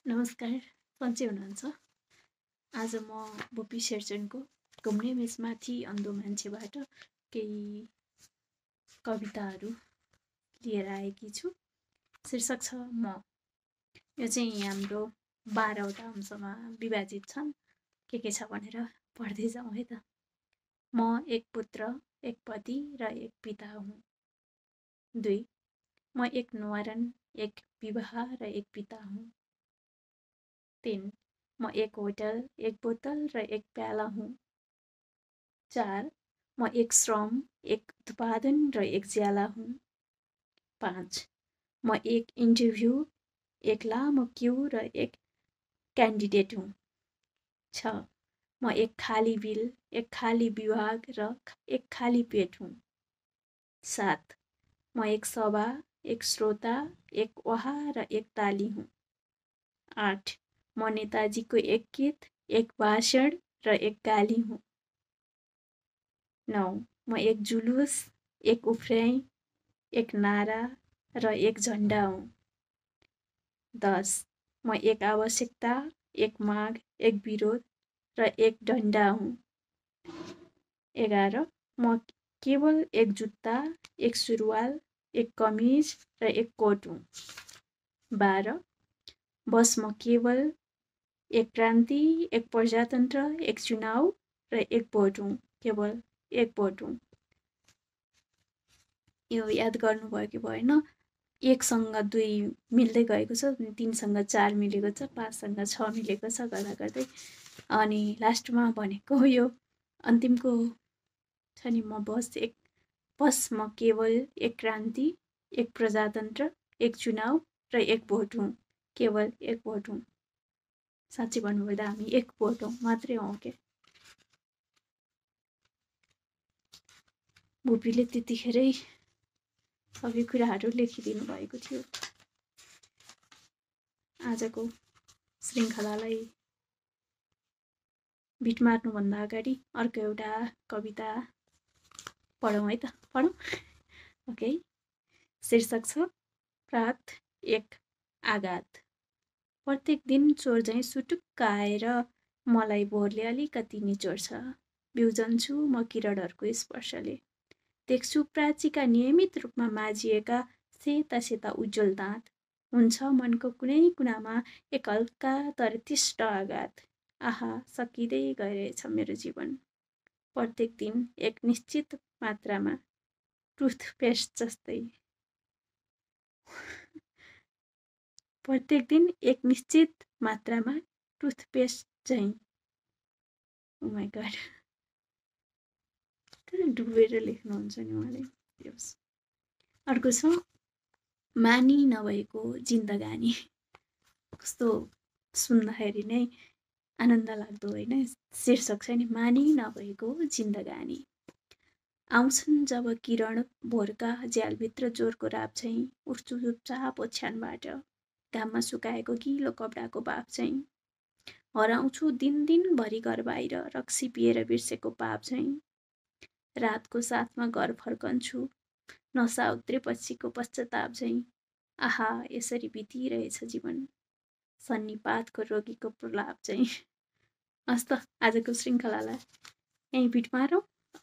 नमस्कार, सन्चै हुनुहुन्छ? आज म बोपी शेरचनको घुम्ने मेचमाथि अन्धो मान्छेबाट केही कविताहरू लिएर आएकी छु। शीर्षक छ म। यो चाहिँ हाम्रो 12वटा अंशमा विभाजित छन्। के छ भनेर पढ्दै जाउँ है त। म एक पुत्र, एक पति र एक पिता हुँ। 2. म एक न्वारन, एक विवाह र एक पिता हुँ। 3. म एक होटल, एक बोतल र एक प्याला हुँ। 4. म एक श्रम, एक उत्पादन र एक ज्याला हुँ। 5. म एक इन्टरभ्यू, एक लामो क्यू र एक क्यान्डिडेट हुँ। 6. म एक खाली बिल, एक खाली विभाग र एक खाली पेट हुँ। 7. म एक सभा, एक श्रोता, एक वहा र एक ताली हुँ। 8. म नेताजीको एक गीत, एक भाषण र एक गाली हुँ। 9. म एक जुलुस, एक उफ्र्याई, एक नारा र एक झन्डा हुँ। 10. म एक आवश्यकता, एक माग, एक विरोध र एक डन्डा हुँ। 11. म केवल एक जुत्ता, एक सुरुवाल, एक कमिज र एक कोट हुँ। 12. बस म केवल एक क्रान्ति, एक प्रजातन्त्र, एक चुनाव र एक भोट हुँ। केवल एक भोट हुँ। यो याद गर्नुभयो कि भएन? 1सँग 2 मिल्दै गएको छ, 3सँग 4 मिलेको छ, 5सँग 6 मिलेको छ गर्दा गर्दै। अनि लास्टमा भनेको यो अन्तिमको छ नि बस म केवल एक क्रान्ति, एक प्रजातन्त्र, एक चुनाव र एक भोट हुँ। केवल एक भोट हुँ। साँच्चै भन्नुभयो हामी एक भोट हौँ मात्रै हौँ के। भुपीले त्यतिखेरै सबै कुराहरू लेखिदिनु भएको थियो। आजको श्रृङ्खलालाई बिट मार्नुभन्दा अगाडि अर्को एउटा कविता पढौँ है त। पढौँ? ओके। शीर्षक छ रात एक आघात। प्रत्येक दिन चोर झैँ सुटुक्क आएर मलाई भोरले अलिकति निचोर्छ। बिउजन्छु म किरणहरूको स्पर्शले। देख्छु प्राचीका नियमित रूपमा माझिएका सेता सेता उज्जवल दाँत। हुन्छ मनको कुनै कुनामा एक हल्का तर तिष्ट आघात। आहा, सकिँदै गइरहेछ मेरो जीवन। प्रत्येक दिन एक निश्चित मात्रामा टुथपेस्ट जस्तै। प्रत्येक दिन एक निश्चित मात्रामा टुथपेस्ट झैँ। ओ माई गॉड। डुबेर लेख्नुहुन्छ नि उहाँले। अर्को छ मानी नभएको जिन्दगानी। कस्तो सुन्दाखेरि नै आनन्द लाग्दो होइन? शीर्षक छ नि मानी नभएको जिन्दगानी। आउँछन् जब किरण भोरका झ्यालभित्र जोरको राप चाहिँ उठ्छु चुपचाप ओछ्यानबाट। घाममा सुकाएको गिलो कपडाको बाफ चाहिँ हराउँछु दिनभरि घर बाहिर रक्सी पिएर बिर्सेको पाप चाहिँ। रातको साथमा घर फर्कन्छु नसा उत्रेपछिको पश्चाताप चाहिँ। आहा, यसरी बितिरहेछ जीवन सन्निपातको रोगीको प्रलाप चाहिँ। हस् त आजको श्रृङ्खलालाई यहीँ बिट मारौँ।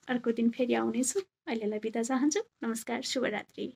अर्को दिन फेरि आउनेछु। अहिलेलाई बिदा चाहन्छु। नमस्कार, शुभरात्रि।